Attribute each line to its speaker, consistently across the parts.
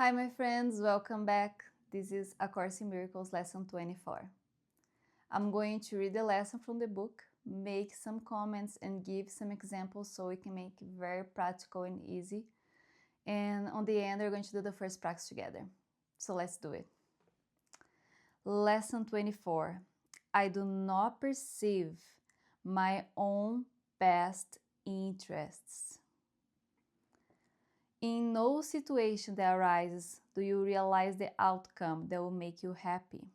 Speaker 1: Hi my friends, welcome back. This is A Course in Miracles lesson 24. I'm going to read the lesson from the book, make some comments and give some examples so we can make it very practical and easy. And on the end, we're going to do the first practice together. So let's do it. Lesson 24. I do not perceive my own best interests. In no situation that arises do you realize the outcome that will make you happy.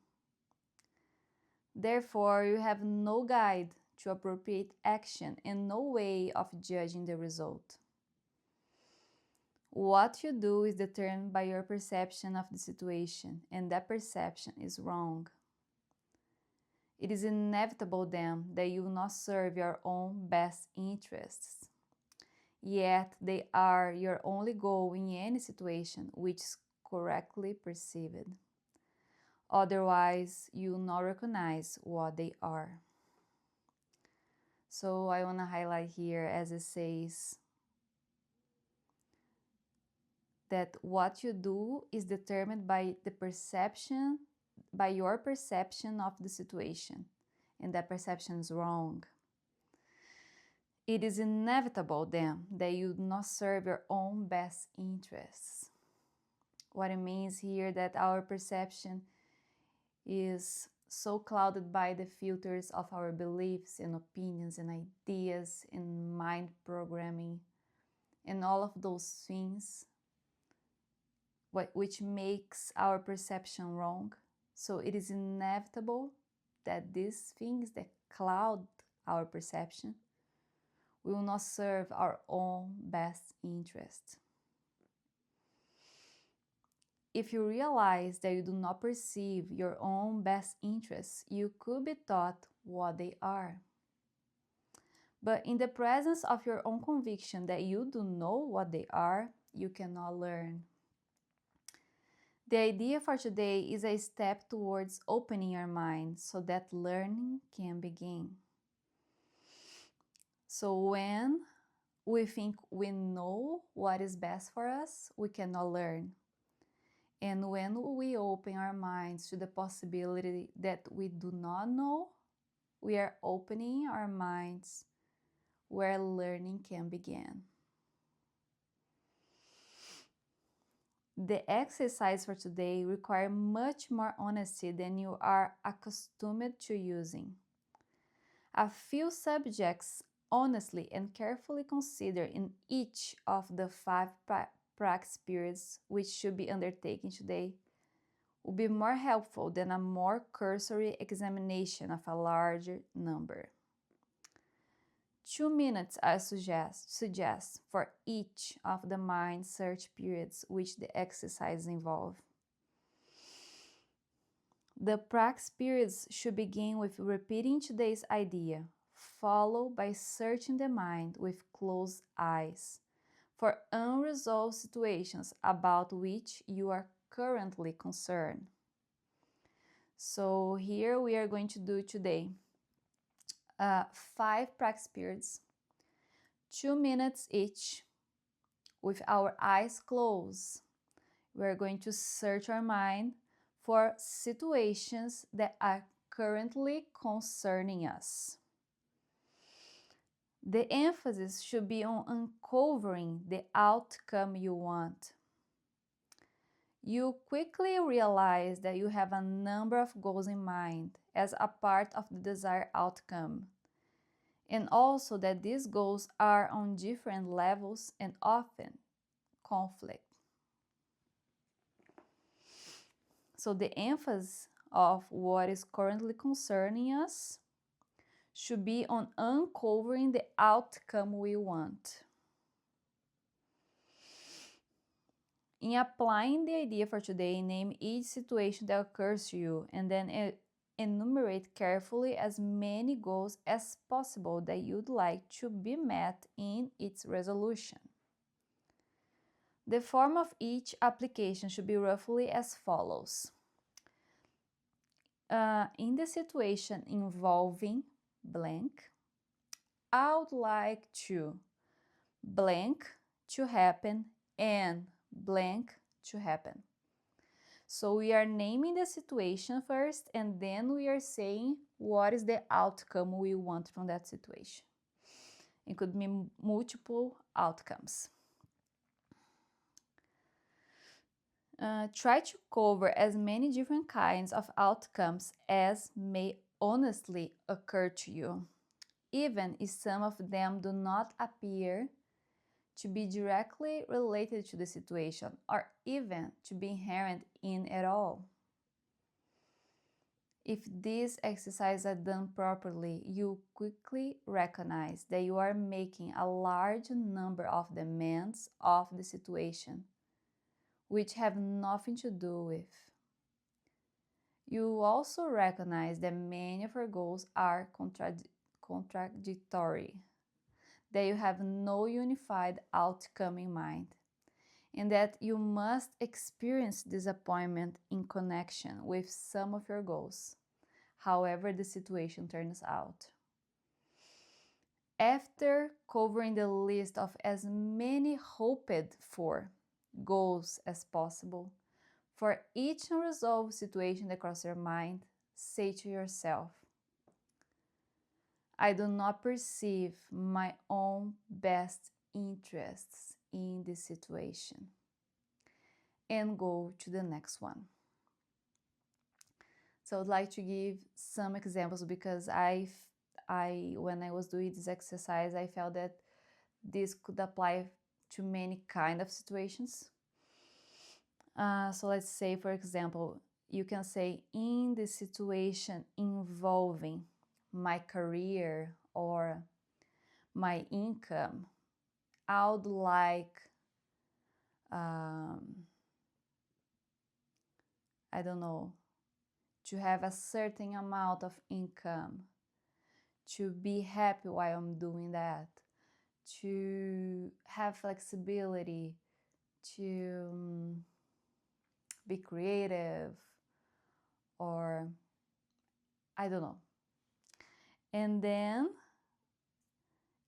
Speaker 1: Therefore, you have no guide to appropriate action and no way of judging the result. What you do is determined by your perception of the situation, and that perception is wrong. It is inevitable then that you will not serve your own best interests. Yet they are your only goal in any situation which is correctly perceived. Otherwise, you will not recognize what they are. So I want to highlight here, as it says, that what you do is determined by your perception of the situation, and that perception is wrong. It is inevitable then that you do not serve your own best interests. What it means here that our perception is so clouded by the filters of our beliefs and opinions and ideas and mind programming and all of those things which makes our perception wrong. So it is inevitable that these things that cloud our perception will not serve our own best interest. If you realize that you do not perceive your own best interests, you could be taught what they are. But in the presence of your own conviction that you do know what they are, you cannot learn. The idea for today is a step towards opening your mind so that learning can begin. So when we think we know what is best for us, we cannot learn. And when we open our minds to the possibility that we do not know, we are opening our minds where learning can begin. The exercise for today requires much more honesty than you are accustomed to using. A few subjects honestly and carefully considered in each of the 5 practice periods which should be undertaken today will be more helpful than a more cursory examination of a larger number. 2 minutes I suggest for each of the mind search periods which the exercise involve. The practice periods should begin with repeating today's idea, followed by searching the mind with closed eyes for unresolved situations about which you are currently concerned. So here we are going to do today 5 practice periods, 2 minutes each, with our eyes closed. We're going to search our mind for situations that are currently concerning us. The emphasis should be on uncovering the outcome you want. You quickly realize that you have a number of goals in mind as a part of the desired outcome, and also that these goals are on different levels and often conflict. So the emphasis of what is currently concerning us should be on uncovering the outcome we want. In applying the idea for today, name each situation that occurs to you and then enumerate carefully as many goals as possible that you'd like to be met in its resolution. The form of each application should be roughly as follows. In the situation involving blank, I would like to blank to happen and blank to happen. So we are naming the situation first, and then we are saying what is the outcome we want from that situation. It could be multiple outcomes. Try to cover as many different kinds of outcomes as may honestly occur to you, even if some of them do not appear to be directly related to the situation or even to be inherent in at all. If these exercises are done properly, you quickly recognize that you are making a large number of demands of the situation, which have nothing to do with. You also recognize that many of your goals are contradictory, that you have no unified outcome in mind, and that you must experience disappointment in connection with some of your goals, however the situation turns out. After covering the list of as many hoped for goals as possible, for each unresolved situation that crosses your mind, say to yourself, I do not perceive my own best interests in this situation, and go to the next one. So I'd like to give some examples because when I was doing this exercise, I felt that this could apply to many kind of situations. So let's say, for example, you can say, in this situation involving my career or my income, I would like, I don't know, to have a certain amount of income, to be happy while I'm doing that, to have flexibility, to be creative, or I don't know. And then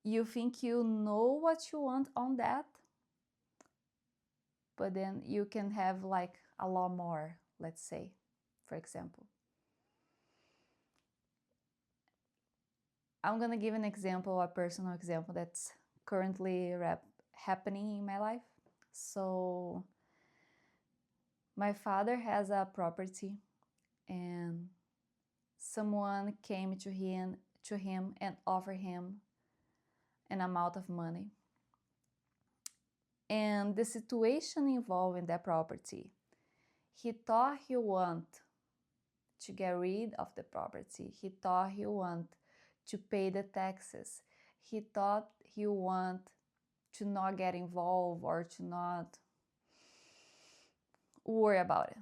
Speaker 1: you think you know what you want on that, but then you can have like a lot more, let's say, for example. I'm gonna give an example, a personal example that's currently happening in my life. So my father has a property, and someone came to him and offered him an amount of money. And the situation involving that property, he thought he wanted to get rid of the property. He thought he wanted to pay the taxes. He thought he wanted to not get involved or to not worry about it.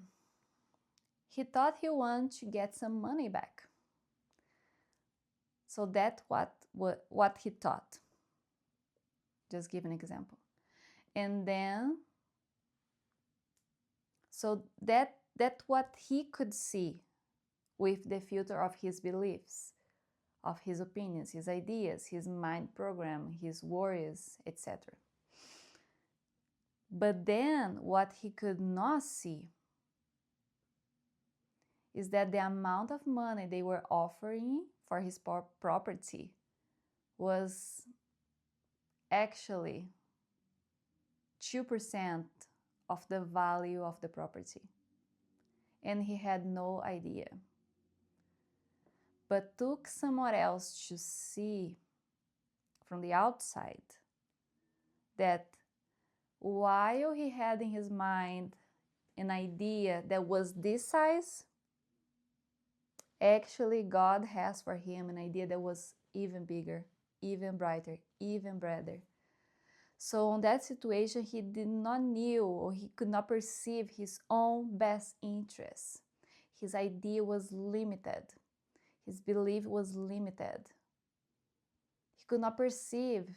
Speaker 1: He thought he wanted to get some money back. So that's what he thought. Just give an example. And then, so that's what he could see with the filter of his beliefs, of his opinions, his ideas, his mind program, his worries, etc. But then what he could not see is that the amount of money they were offering for his property was actually 2% of the value of the property. And he had no idea. But took someone else to see from the outside that while he had in his mind an idea that was this size, actually God has for him an idea that was even bigger, even brighter, even brighter. So in that situation, he did not know, or he could not perceive his own best interests. His idea was limited. His belief was limited. He could not perceive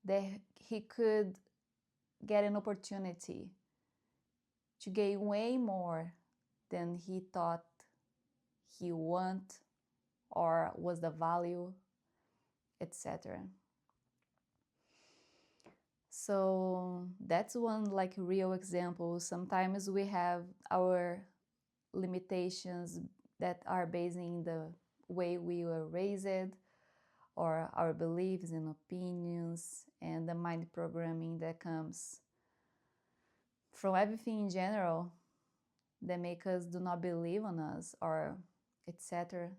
Speaker 1: that he could get an opportunity to gain way more than he thought he wanted or was the value, etc. So that's one like real example. Sometimes we have our limitations that are based in the way we were raised, or our beliefs and opinions, and the mind programming that comes from everything in general that make us do not believe on us, or etc.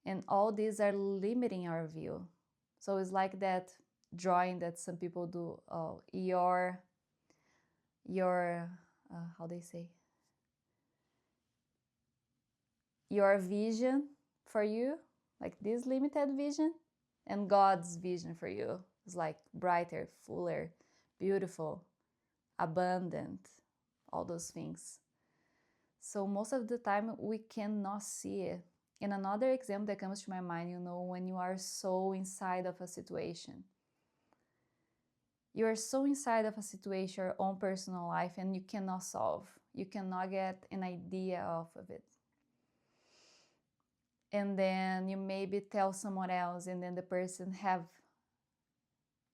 Speaker 1: And all these are limiting our view. So it's like that drawing that some people do. Oh, your how they say, your vision for you, like this limited vision, and God's vision for you is like brighter, fuller, beautiful, abundant, all those things. So most of the time we cannot see it. And another example that comes to my mind, when you are so inside of a situation. You are so inside of a situation, your own personal life, and you cannot solve. You cannot get an idea off of it. And then you maybe tell someone else, and then the person have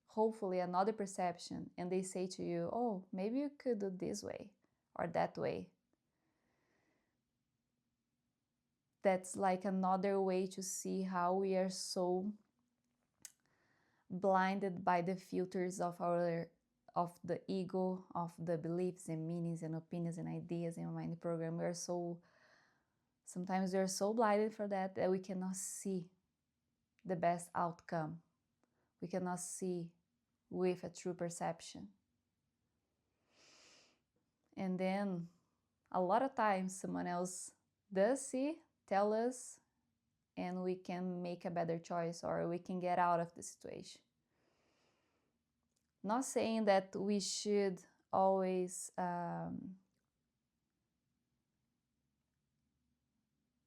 Speaker 1: hopefully another perception, and they say to you, oh, maybe you could do this way or that way. That's like another way to see how we are so blinded by the filters of the ego, of the beliefs and meanings and opinions and ideas in our mind program. Sometimes we are so blinded for that we cannot see the best outcome. We cannot see with a true perception. And then a lot of times someone else does see, tell us, and we can make a better choice, or we can get out of the situation. Not saying that we should always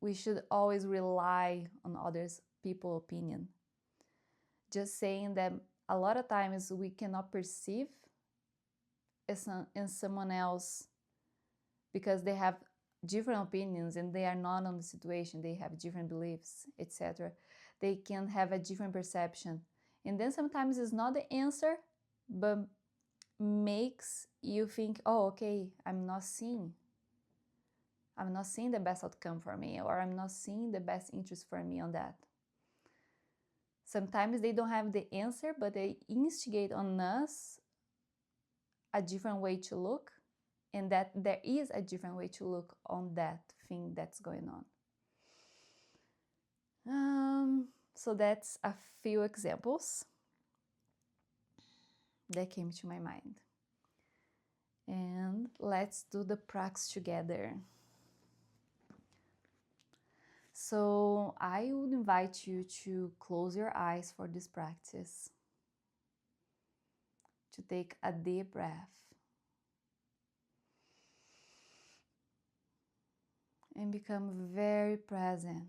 Speaker 1: rely on others people's opinion. Just saying that a lot of times we cannot perceive in someone else because they have different opinions and they are not on the situation, they have different beliefs, etc. They can have a different perception. And then sometimes it's not the answer, but makes you think, oh, okay, I'm not seeing the best outcome for me, or I'm not seeing the best interest for me on that. Sometimes they don't have the answer, but they instigate on us a different way to look, and that there is a different way to look on that thing that's going on. So that's a few examples that came to my mind. And let's do the practice together. So I would invite you to close your eyes for this practice, to take a deep breath, and become very present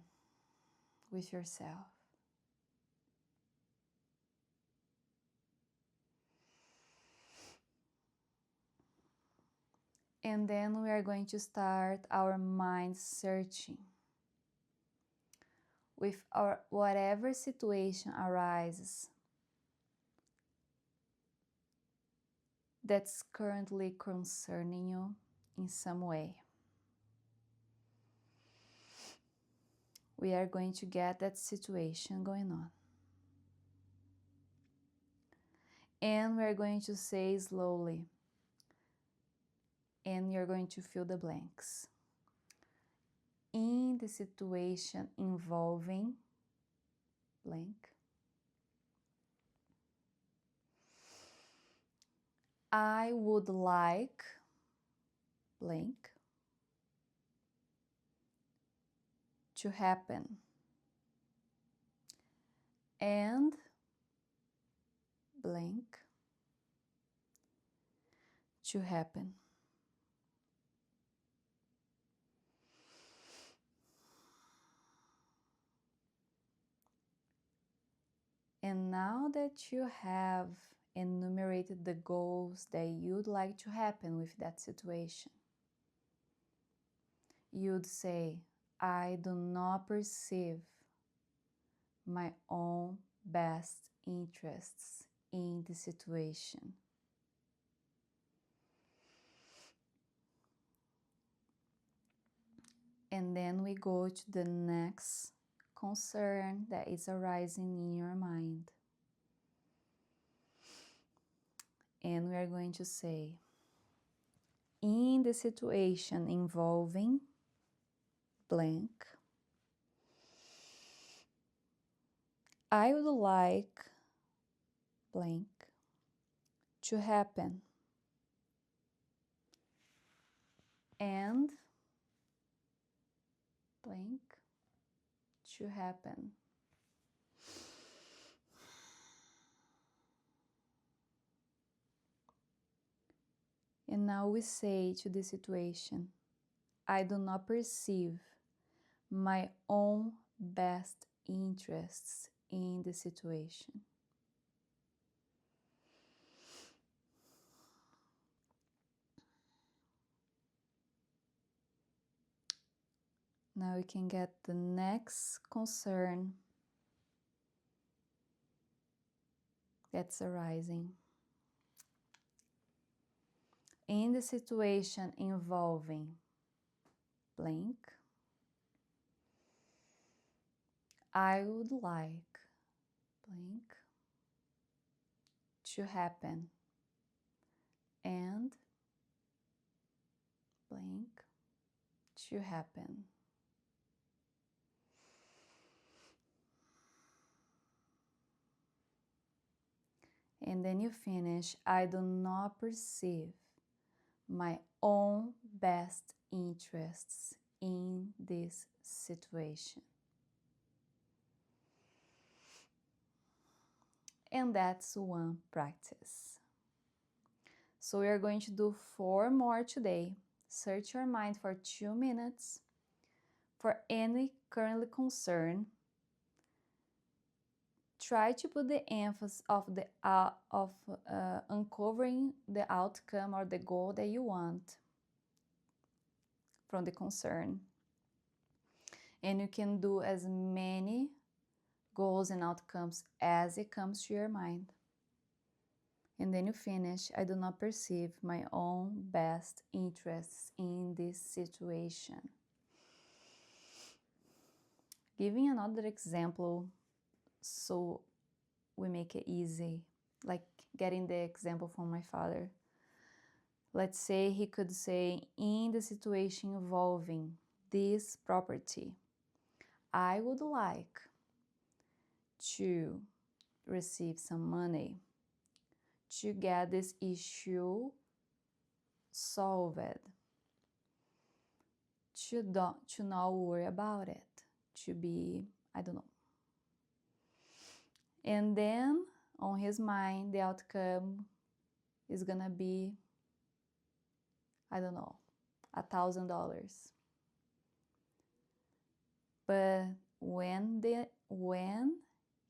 Speaker 1: with yourself. And then we are going to start our mind searching with whatever situation arises that's currently concerning you in some way. We are going to get that situation going on. And we're going to say slowly, and you're going to fill the blanks. In the situation involving blank, I would like blank to happen. And blank to happen. And now that you have enumerated the goals that you'd like to happen with that situation, you'd say, I do not perceive my own best interests in the situation. And then we go to the next concern that is arising in your mind. And we are going to say, in the situation involving blank, I would like blank to happen. And blank to happen. And now we say to the situation, I do not perceive my own best interests in the situation. Now we can get the next concern that's arising. In the situation involving blank, I would like blank to happen and blank to happen. And then you finish, I do not perceive my own best interests in this situation. And that's one practice. So we are going to do 4 more today. Search your mind for 2 minutes for any currently concern. Try to put the emphasis of uncovering the outcome or the goal that you want from the concern. And you can do as many goals and outcomes as it comes to your mind. And then you finish, I do not perceive my own best interests in this situation. Giving another example so we make it easy, like getting the example from my father. Let's say he could say, in the situation involving this property, I would like to receive some money to get this issue solved, to not worry about it, to be, I don't know. And then on his mind, the outcome is gonna be, I don't know, $1,000. But when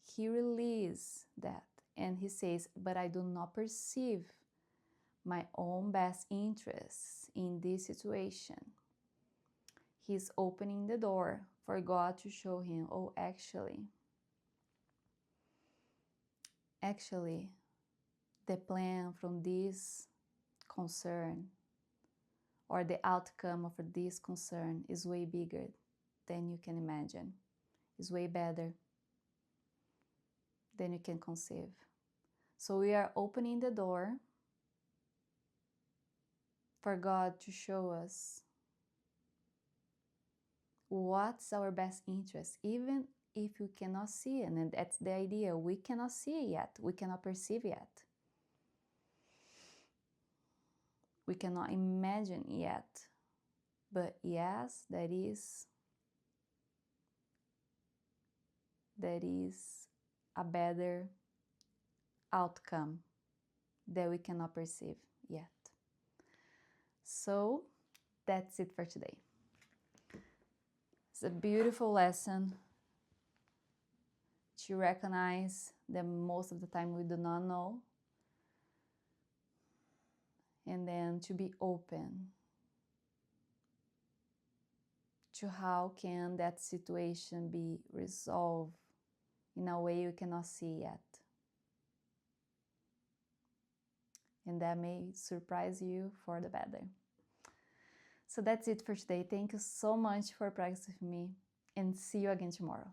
Speaker 1: he releases that and he says, but I do not perceive my own best interests in this situation, he's opening the door for God to show him, oh, actually, the plan from this concern or the outcome of this concern is way bigger than you can imagine. It's way better than you can conceive. So we are opening the door for God to show us what's our best interest, even if we cannot see it. And that's the idea. We cannot see it yet. We cannot perceive yet. We cannot imagine yet. But yes, that is a better outcome that we cannot perceive yet. So that's it for today. It's a beautiful lesson to recognize that most of the time we do not know, and then to be open to how can that situation be resolved in a way you cannot see yet. And that may surprise you for the better. So that's it for today. Thank you so much for practicing with me, and see you again tomorrow.